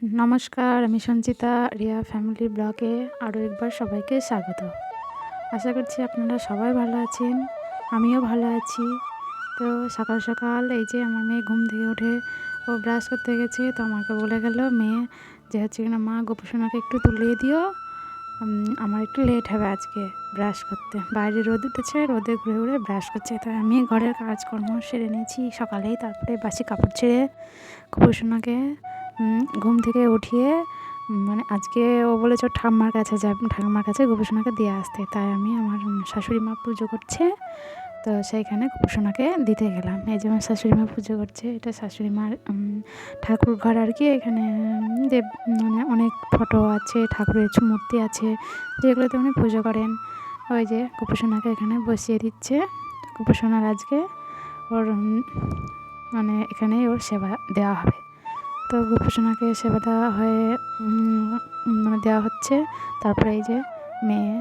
নমস্কার, আমি সঞ্চিতা। রিয়া ফ্যামিলি ব্লগে আরও একবার সবাইকে স্বাগত। আশা করছি আপনারা সবাই ভালো আছেন, আমিও ভালো আছি। তো সকাল সকাল এই যে আমার মেয়ে ঘুম থেকে উঠে ও ব্রাশ করতে গেছে, তো আমাকে বলে গেল মেয়ে যে হচ্ছে কিনা মা গোপসোনাকে একটু তুলিয়ে দিও, আমার একটু লেট হবে আজকে ব্রাশ করতে। বাইরে রোদ উঠেছে, রোদে ঘুরে ঘুরে ব্রাশ করছে। তাই আমি ঘরের কাজকর্ম সেরে নিয়েছি সকালেই, তারপরে বাসি কাপড় ছেড়ে গোপসোনাকে ঘুম থেকে উঠিয়ে মানে আজকে ও বলেছে ওর ঠাম্মার কাছে যাবে, ঠাম্মার কাছে গোপসোনাকে দিয়ে আসতে। তাই আমি আমার শাশুড়ি মা পুজো করছে, তো সেইখানে গোপসোনাকে দিতে গেলাম। এই যে আমার শাশুড়ি মা পুজো করছে, এটা শাশুড়ি মার ঠাকুর ঘর আর কি। এখানে দেব মানে অনেক ফটো আছে, ঠাকুরের মূর্তি আছে যেগুলোতে উনি পুজো করেন। ওই যে গোপসোনাকে এখানে বসিয়ে দিচ্ছে। গোপসোনার আজকে ওর মানে এখানেই ওর সেবা দেওয়া হবে। তো গোপসোনাকে সেবা দেওয়া হয়ে মানে দেওয়া হচ্ছে। তারপরে এই যে মেয়ে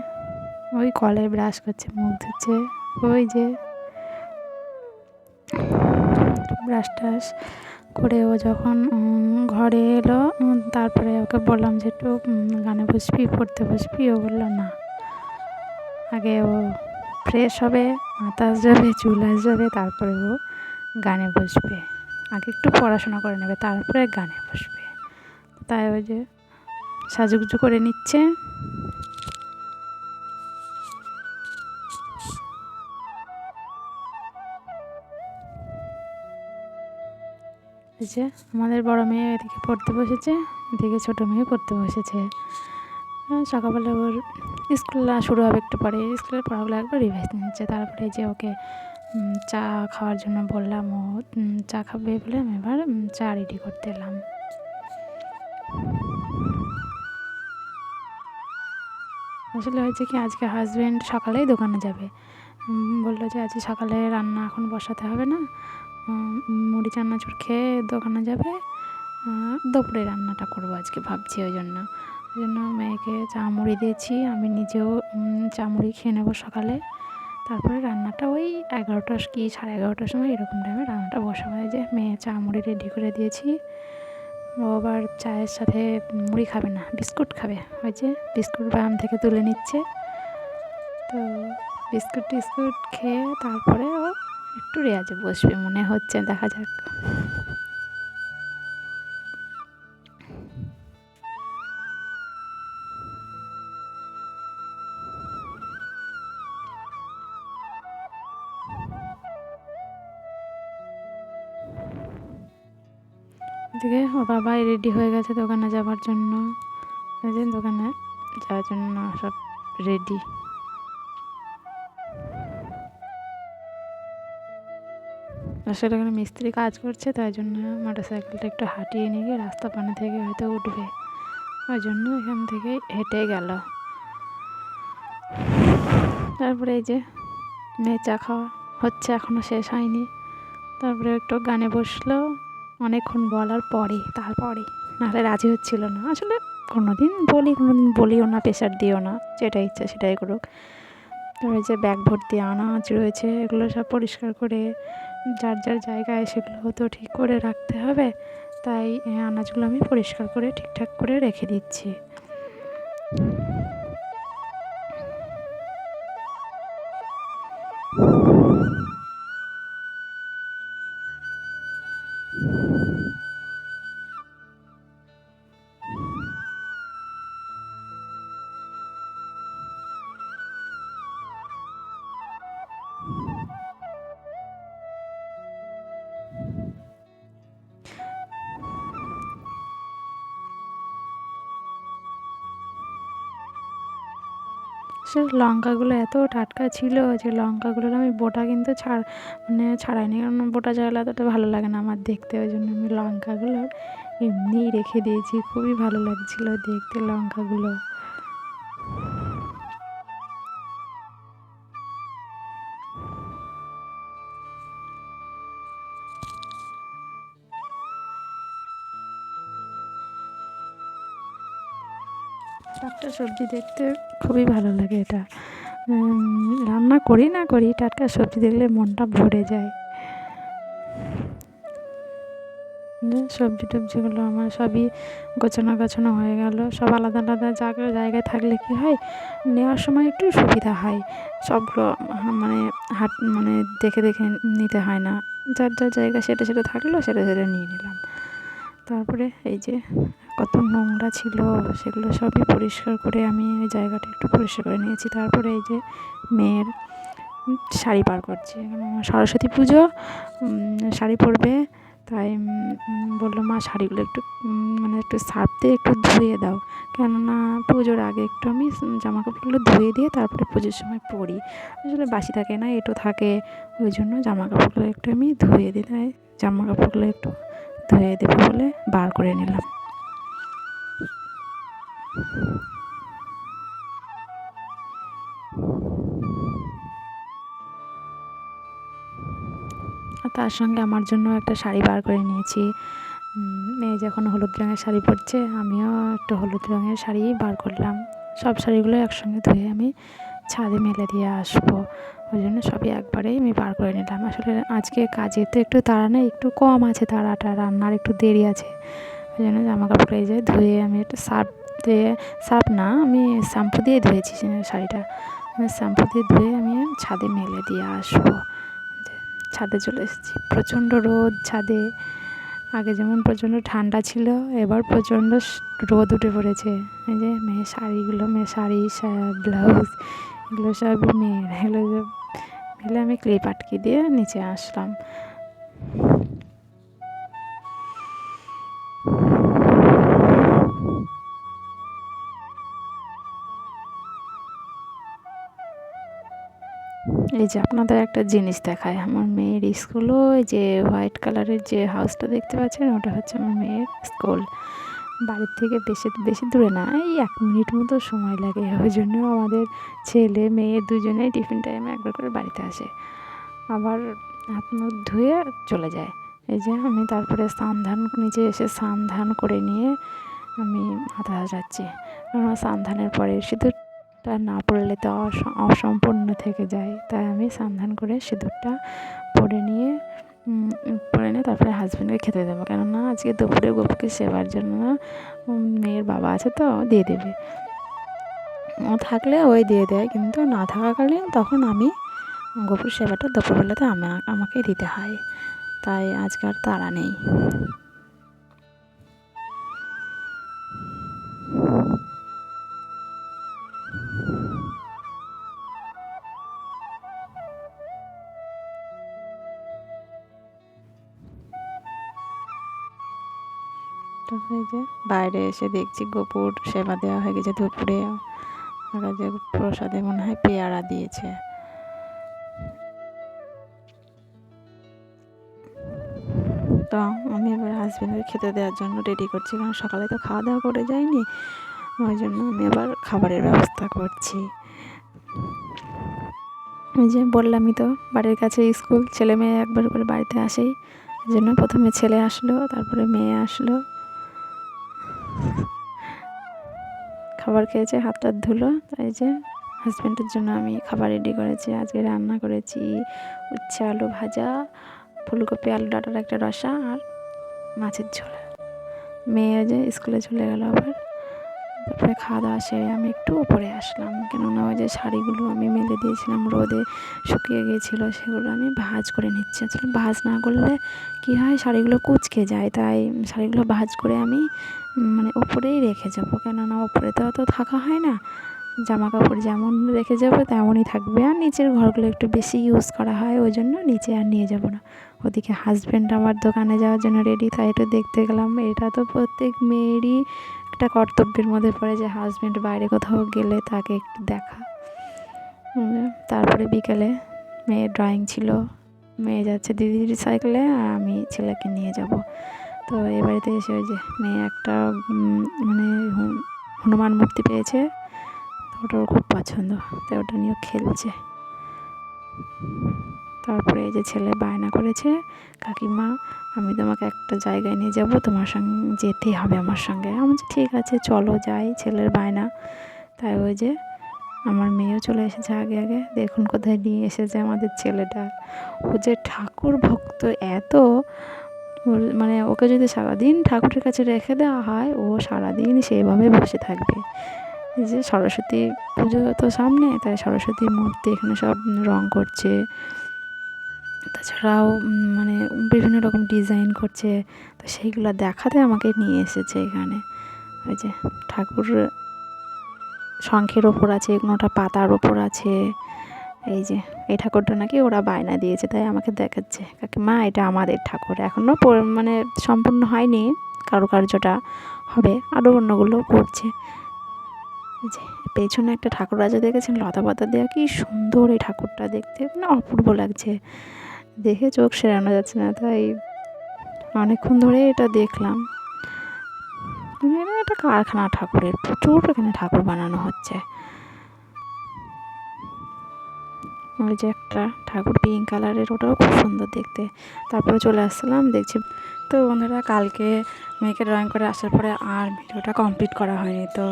ওই কলে ব্রাশ করছে, মুখ ধুচ্ছে। ওই যে ব্রাশ টাশ করে ও যখন ঘরে এলো, তারপরে ওকে বললাম যে একটু গানে বসবি, পড়তে বসবি। ও বললো না, আগে ও ফ্রেশ হবে, মাথা আসবে, চুল আসবে, তারপরে ও গানে বসবে। আগে একটু পড়াশোনা করে নেবে, তারপরে গানে বসবে। তাই ওই যে সাজুগুজু করে নিচ্ছে। এই যে আমাদের বড় মেয়ে এদিকে পড়তে বসেছে, এদিকে ছোটো মেয়ে পড়তে বসেছে। সকালবেলা ওর স্কুল শুরু হবে একটু পরে, স্কুলের পড়াগুলো একবার রিভাইজ নিচ্ছে। তারপরে যে ওকে চা খাওয়ার জন্য বললাম, ও চা খাবে বলে আমি এবার চা রেডি করতে এলাম। আসলে হয়েছে কি, আজকে হাজব্যান্ড সকালেই দোকানে যাবে। বললো যে আজকে সকালে রান্না এখন বসাতে হবে না, মুড়ি চানাচুর খেয়ে দোকানে যাবে, দুপুরে রান্নাটা করবো আজকে ভাবছি। ওই জন্য মেয়েকে চা মুড়ি দিয়েছি, আমি নিজেও চা মুড়ি খেয়ে নেবো সকালে। তারপরে রান্নাটা ওই 11টা কি 11:30টার সময় এরকম টাইমে রান্নাটা বসাবো। যে মেয়ে চা মুড়ি রেডি করে দিয়েছি। ও আবার চায়ের সাথে মুড়ি খাবে না, বিস্কুট খাবে। ওই যে বিস্কুট বায়াম থেকে তুলে নিচ্ছে, তো বিস্কুট টিস্কুট খেয়ে তারপরে ও একটু রেয়াজে বসবে মনে হচ্ছে, দেখা যাক। এদিকে ও বাবাই রেডি হয়ে গেছে দোকানে যাওয়ার জন্য। ওই যে দোকানে যাওয়ার জন্য সব রেডি। আসলে এখানে মিস্ত্রি কাজ করছে, তাই জন্য মোটর সাইকেলটা একটু হাঁটিয়ে নিয়ে গিয়ে রাস্তা পানে থেকে হয়তো উঠবে, ওই জন্য এখান থেকে হেঁটে গেল। তারপরে এই যে মেয়ে চা খাওয়া হচ্ছে, এখনও শেষ হয়নি। তারপরে একটু গানে বসলো অনেকক্ষণ বলার পরে, তারপরে নাহলে রাজি হচ্ছিল না। আসলে কোনোদিন বলিও না, প্রেশার দিও না, যেটা ইচ্ছা সেটাই করুক। তারপরে যে ব্যাগ ভর্তি আনাজ রয়েছে, এগুলো সব পরিষ্কার করে যার যার জায়গায় সেগুলো তো ঠিক করে রাখতে হবে। তাই আনাজগুলো আমি পরিষ্কার করে ঠিকঠাক করে রেখে দিচ্ছি। সে লঙ্কাগুলো এত টাটকা ছিল যে লঙ্কাগুলোর আমি বোটা কিন্তু ছাড়াইনি, কারণ বোটা ছাড়ালে এতটা ভালো লাগে না আমার দেখতে। ওই জন্য আমি লঙ্কাগুলো এমনিই রেখে দিয়েছি। খুবই ভালো লাগছিল দেখতে লঙ্কাগুলো। টাটকা সবজি দেখতে খুবই ভালো লাগে। এটা রান্না করি না করি, টাটকা সবজি দেখলে মনটা ভরে যায়। সবজি টবজিগুলো আমার সবই গোছানো হয়ে গেল। সব আলাদা আলাদা জায়গায় থাকলে কি হয়, নেওয়ার সময় একটু সুবিধা হয়। সবগুলো মানে মানে দেখে দেখে নিতে হয় না, যার যার জায়গা সেটা থাকলো, সেটা নিয়ে নিলাম। তারপরে এই যে কত নোংরা ছিল, সেগুলো সবই পরিষ্কার করে আমি ওই জায়গাটা একটু পরিষ্কার করে নিয়েছি। তারপরে এই যে মেয়ের শাড়ি বার করছি, সরস্বতী পুজো, শাড়ি পরবে, তাই বললো মা শাড়িগুলো একটু মানে একটু সার্ফ দিয়ে একটু ধুয়ে দাও, কেননা পুজোর আগে একটু আমি জামা কাপড়গুলো ধুয়ে দিয়ে তারপরে পুজোর সময় পরি। আসলে বাসি থাকে না, এঁটো থাকে, ওই জন্য জামা কাপড়গুলো একটু আমি ধুয়ে দিই। তাই জামা কাপড়গুলো একটু ধুয়ে দেবে বলে বার করে নিলাম। আর তার সঙ্গে আমার জন্য একটা শাড়ি বার করে নিয়েছি। মেয়ে যখন হলুদ রঙের শাড়ি পরছে, আমিও একটু হলুদ রঙের শাড়ি বার করলাম। সব শাড়িগুলো একসঙ্গে ধুয়ে আমি ছাদে মেলে দিয়ে আসবো, ওই জন্য সবই একবারেই আমি বার করে নিলাম। আসলে আজকে কাজে তো একটু তাড়া নেই, একটু কম আছে তাড়াটা, রান্নার একটু দেরি আছে, ওই জন্য জামা কাপড় এই যে ধুয়ে আমি একটু সার্ফ না, আমি শ্যাম্পু দিয়ে ধুয়েছি শাড়িটা। শ্যাম্পু দিয়ে ধুয়ে আমি ছাদে মেলে দিয়ে আসবো। ছাদে চলে এসেছি, প্রচণ্ড রোদ ছাদে। আগে যেমন প্রচণ্ড ঠান্ডা ছিল, এবার প্রচণ্ড রোদ উঠে পড়েছে। এই যে মেয়ের শাড়িগুলো, মেয়ের শাড়ি, ব্লাউজ, এগুলো সব মেয়ের, এগুলো সব মেলে আমি ক্লিপ আটকে দিয়ে নিচে আসলাম। এই যে আপনাদের একটা জিনিস দেখায়, আমার মেয়ের স্কুলও এই যে হোয়াইট কালারের যে হাউসটা দেখতে পাচ্ছেন, ওটা হচ্ছে আমার মেয়ের স্কুল। বাড়ির থেকে বেশি দূরে না, এই 1 মিনিট মতো সময় লাগে। ওই জন্য আমাদের ছেলে মেয়ে দুজনেই টিফিন টাইমে একবার করে বাড়িতে আসে, আবার হাত মুখ ধুয়ে চলে যায়। এই যে আমি তারপরে নিচে এসে স্নান করে নিয়ে আমি হাতে যাচ্ছি, কারণ স্নানের পরে সিঁদুরটা না পড়লে তো অসম্পূর্ণ থেকে যায়। তাই আমি স্নান করে সিঁদুরটা পরে নিয়ে তারপরে হাজব্যান্ডকে খেতে দেবো, কেননা আজকে দুপুরে গপুকে সেবার জন্য মেয়ের বাবা আছে, তো দিয়ে দেবে। ও থাকলে ওই দিয়ে দেয়, কিন্তু না থাকাকালীন তখন আমি গপুর সেবাটা দুপুরবেলাতে আমাকে দিতে হয়, তাই আজকাল তাড়া নেই। তারপরে যে বাইরে এসে দেখছি গপুর সেবা দেওয়া হয়ে গেছে দুপুরে। যে প্রসাদে মনে হয় পেয়ারা দিয়েছে। তো আমি এবার হাজব্যান্ডকে খেতে দেওয়ার জন্য রেডি করছি, কারণ সকালে তো খাওয়া দাওয়া করে যাইনি, ওই জন্য আমি আবার খাবারের ব্যবস্থা করছি। ওই যে বললামই তো, বাড়ির কাছে স্কুল, ছেলে মেয়ে একবার করে বাড়িতে আসেই, ওই জন্য প্রথমে ছেলে আসলো, তারপরে মেয়ে আসলো, খাবার খেয়েছে, হাত টাত ধুলো। তাই যে হাজব্যান্ডের জন্য আমি খাবার রেডি করেছি। আজকে রান্না করেছি উচ্ছে আলু ভাজা, ফুলকপি আলু ডাঁটার একটা রসা, আর মাছের ঝোল। মেয়ে যে স্কুলে চলে গেল আবার। তারপরে খাওয়া দাওয়া সেরে আমি একটু উপরে আসলাম, কেননা ওই যে শাড়িগুলো আমি মেলে দিয়েছিলাম, রোদে শুকিয়ে গিয়েছিলো, সেগুলো আমি ভাঁজ করে নিচ্ছি। আসলে ভাঁজ না করলে কী হয়, শাড়িগুলো কুঁচকে যায়, তাই শাড়িগুলো ভাঁজ করে আমি মানে উপরেই রেখে যাবো, কেননা উপরে তো অত থাকা হয় না, জামা কাপড় যেমন রেখে যাবো তেমনই থাকবে। আর নিচের ঘরগুলো একটু বেশি ইউজ করা হয়, ওই জন্য নিচে আর নিয়ে যাব না। ওদিকে হাজব্যান্ড আমার দোকানে যাওয়ার জন্য রেডি, তাই একটু দেখতে গেলাম। এটা তো প্রত্যেক মেয়েরই একটা কর্তব্যের মধ্যে পড়ে যে হাজব্যান্ড বাইরে কোথাও গেলে তাকে একটু দেখা। তারপরে বিকেলে মেয়ের ড্রয়িং ছিল, মেয়ে যাচ্ছে দিদির সাইকেলে, আর আমি ছেলেকে নিয়ে যাব। তো এ বাড়িতে এসে ওই যে মেয়ে একটা মানে হনুমান মূর্তি পেয়েছে, ওটাও খুব পছন্দ, তাই ওটা নিয়েও খেলছে। তারপরে এই যে ছেলে বায়না করেছে, কাকিমা আমি তোমাকে একটা জায়গায় নিয়ে যাব, তোমার সঙ্গে যেতেই হবে আমার সঙ্গে। আমি বলছি ঠিক আছে চলো যাই, ছেলের বায়না। তাই ওই যে আমার মেয়েও চলে এসেছে আগে আগে। দেখুন কোথায় নিয়ে এসেছে আমাদের ছেলেটা, ও যে ঠাকুর ভক্ত এত, মানে ওকে যদি সারাদিন ঠাকুরের কাছে রেখে দেওয়া হয়, ও সারাদিন সেইভাবে বসে থাকবে। এই যে সরস্বতী পুজো তো সামনে, তাই সরস্বতীর মূর্তি এখানে সব রং করছে। তাছাড়াও মানে বিভিন্ন রকম ডিজাইন করছে, তো সেইগুলো দেখাতে আমাকে নিয়ে এসেছে এখানে। ওই যে ঠাকুর শঙ্খের ওপর আছে, কোনোটা পাতার ওপর আছে। এই যে এই ঠাকুরটা নাকি ওরা বায়না দিয়েছে, তাই আমাকে দেখাচ্ছে, কাকিমা এটা আমাদের ঠাকুর। এখনও মানে সম্পূর্ণ হয়নি, কারুকার্যটা হবে, আরও অন্যগুলো করছে। এই যে পেছনে একটা ঠাকুর আছে দেখেছেন, লতা পাতা দেওয়া, কি সুন্দর এই ঠাকুরটা দেখতে, মানে অপূর্ব লাগছে, দেখে চোখ সেরানো যাচ্ছে না। তাই অনেকক্ষণ ধরে এটা দেখলাম। এটা একটা কারখানা ঠাকুরের, প্রচুর এখানে ঠাকুর বানানো হচ্ছে। ওই যে একটা ঠাকুর পিঙ্ক কালারের, ওটাও খুব সুন্দর দেখতে। তারপরে চলে আসলাম, দেখছি। তো বন্ধুরা, কালকে মেয়েকে ড্রয়িং করে আসার পরে আর ভিডিওটা কমপ্লিট করা হয়নি, তো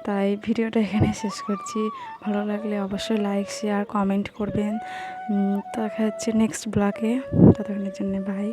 তাই ভিডিওটা এখানে শেষ করছি। ভালো লাগলে অবশ্যই লাইক, শেয়ার, কমেন্ট করবেন। তো দেখা হচ্ছে নেক্সট ব্লগে। ততক্ষণের জন্য বাই।